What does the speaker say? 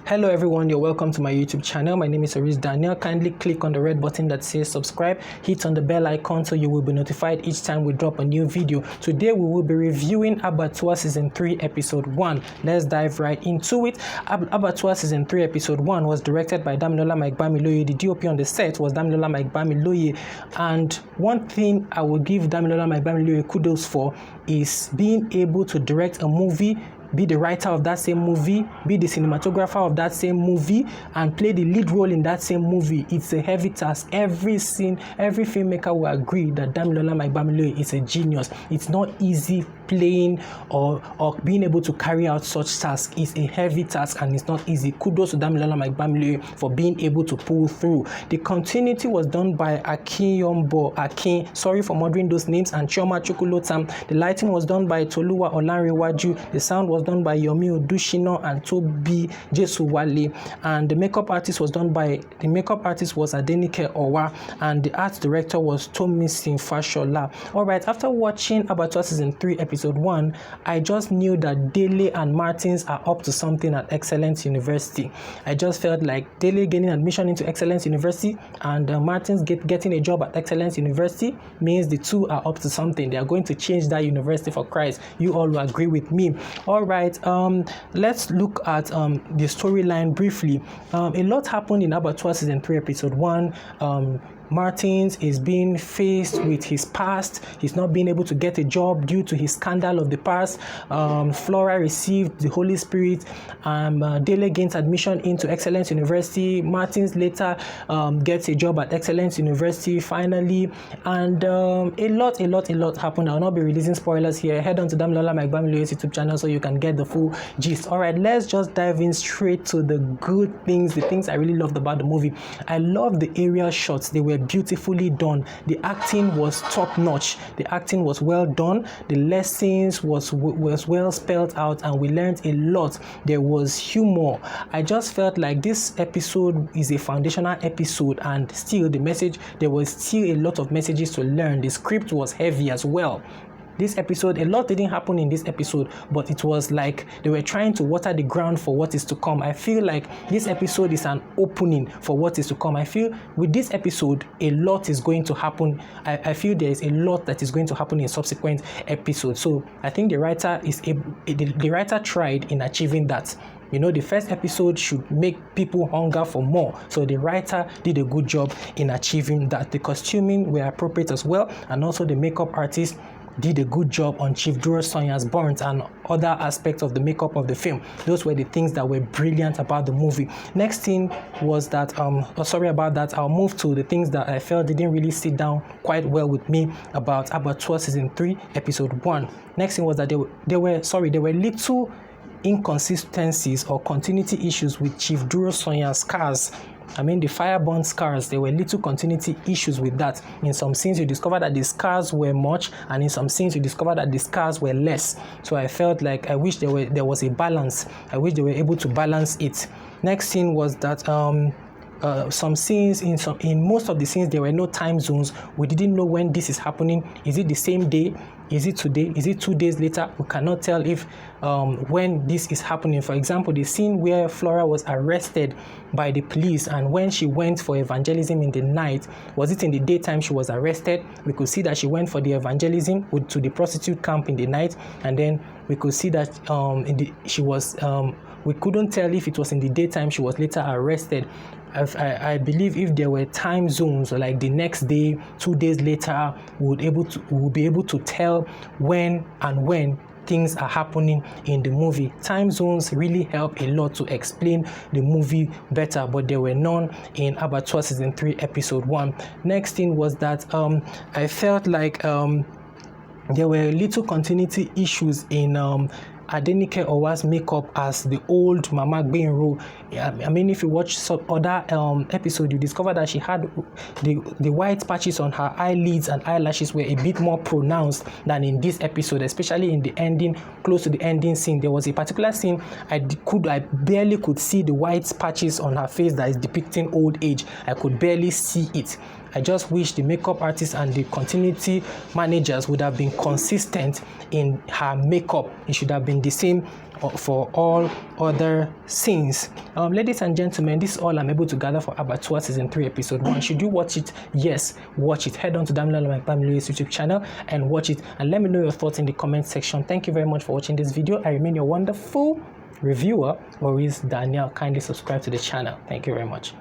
Hello everyone, you're welcome to my YouTube channel. My name is Daniel. Kindly click on the red button that says subscribe, hit on the bell icon so you will be notified each time we drop a new video. Today we will be reviewing Abbatoir Season 3 Episode 1. Let's dive right into it. Abbatoir Season 3 Episode 1 was directed by Damilola Mike-Bamiloye. The DOP on the set was Damilola Mike-Bamiloye. And one thing I will give Damilola Mike-Bamiloye kudos for is being able to direct a movie, be the writer of that same movie, be the cinematographer of that same movie, and play the lead role in that same movie. It's a heavy task. Every filmmaker will agree that Damilola Mike-Bamiloye is a genius. It's not easy playing or being able to carry out such tasks. It's a heavy task and it's not easy. Kudos to Damilola Mike-Bamiloye for being able to pull through. The continuity was done by Akin, sorry for murdering those names, and Chioma Chukwulotam. The lighting was done by Toluwa Olanrewaju. The sound was done by Yomi Odushino and Tobi Jesuwale, and the makeup artist was Adenike Owa, and the art director was Tomisin Fashola. Alright, after watching Abbatoir Season 3 Episode 1, I just knew that Dele and Martins are up to something at Excellence University. I just felt like Dele gaining admission into Excellence University and Martins getting a job at Excellence University means the two are up to something. They are going to change that university for Christ. You all will agree with me. Alright, let's look at the storyline briefly. A lot happened in Abbatoir Season 3 Episode 1. Martins is being faced with his past. He's not being able to get a job due to his scandal of the past. Flora received the Holy Spirit. Dele gains admission into Excellence University. Martins later gets a job at Excellence University finally. And a lot happened. I will not be releasing spoilers here. Head on to Damilola Mike-Bamiloye's YouTube channel so you can get the full gist. Alright, let's just dive in straight to the good things, the things I really loved about the movie. I love the aerial shots. They were beautifully done. The acting was top notch. The acting was well done. The lessons was well spelled out, and we learned a lot. There was humor. I just felt like this episode is a foundational episode, and still there was still a lot of messages to learn. The script was heavy as well. This episode, a lot didn't happen in this episode, but it was like they were trying to water the ground for what is to come. I feel like this episode is an opening for what is to come. I feel with this episode, a lot is going to happen. I feel there is a lot that is going to happen in subsequent episodes. So I think the writer tried in achieving that. You know, the first episode should make people hunger for more. So the writer did a good job in achieving that. The costuming were appropriate as well, and also the makeup artist did a good job on Chief Duro Sonya's burns and other aspects of the makeup of the film. Those were the things that were brilliant about the movie. Next thing was that, I'll move to the things that I felt didn't really sit down quite well with me about Abbatoir Season 3 Episode 1. Next thing was that there were little inconsistencies or continuity issues with Chief Duro Sonya's scars. I mean, the fire-burn scars, there were little continuity issues with that. In some scenes, you discover that the scars were much, and in some scenes, you discover that the scars were less. So I felt like I wish there was a balance. I wish they were able to balance it. Next thing was that some scenes, in most of the scenes, there were no time zones. We didn't know when this is happening. Is it the same day? Is it today? Is it 2 days later? We cannot tell if when this is happening. For example, the scene where Flora was arrested by the police, and when she went for evangelism in the night, was it in the daytime she was arrested? We could see that she went for the evangelism to the prostitute camp in the night, and then we could see that we couldn't tell if it was in the daytime she was later arrested. I believe if there were time zones, like the next day, 2 days later, we'll be able to tell when things are happening in the movie. Time zones really help a lot to explain the movie better, but there were none in Abbatoir Season 3 Episode 1. Next thing was that I felt like there were little continuity issues in Adenike Owa's makeup as the old Mama Gbenro. I mean, if you watch some other episode, you discover that she had the white patches on her eyelids and eyelashes were a bit more pronounced than in this episode, especially in the ending, close to the ending scene. There was a particular scene I barely could see the white patches on her face that is depicting old age. I could barely see it. I just wish the makeup artist and the continuity managers would have been consistent in her makeup. It should have been the same for all other scenes. Ladies and gentlemen, this is all I'm able to gather for Abbatoir season 3 episode 1. Should you watch it? Yes, watch it. Head on to Damilola Family's YouTube channel and watch it, and let me know your thoughts in the comment section. Thank you very much for watching this video. I remain your wonderful reviewer, Maurice Daniel. Kindly subscribe to the channel. Thank you very much.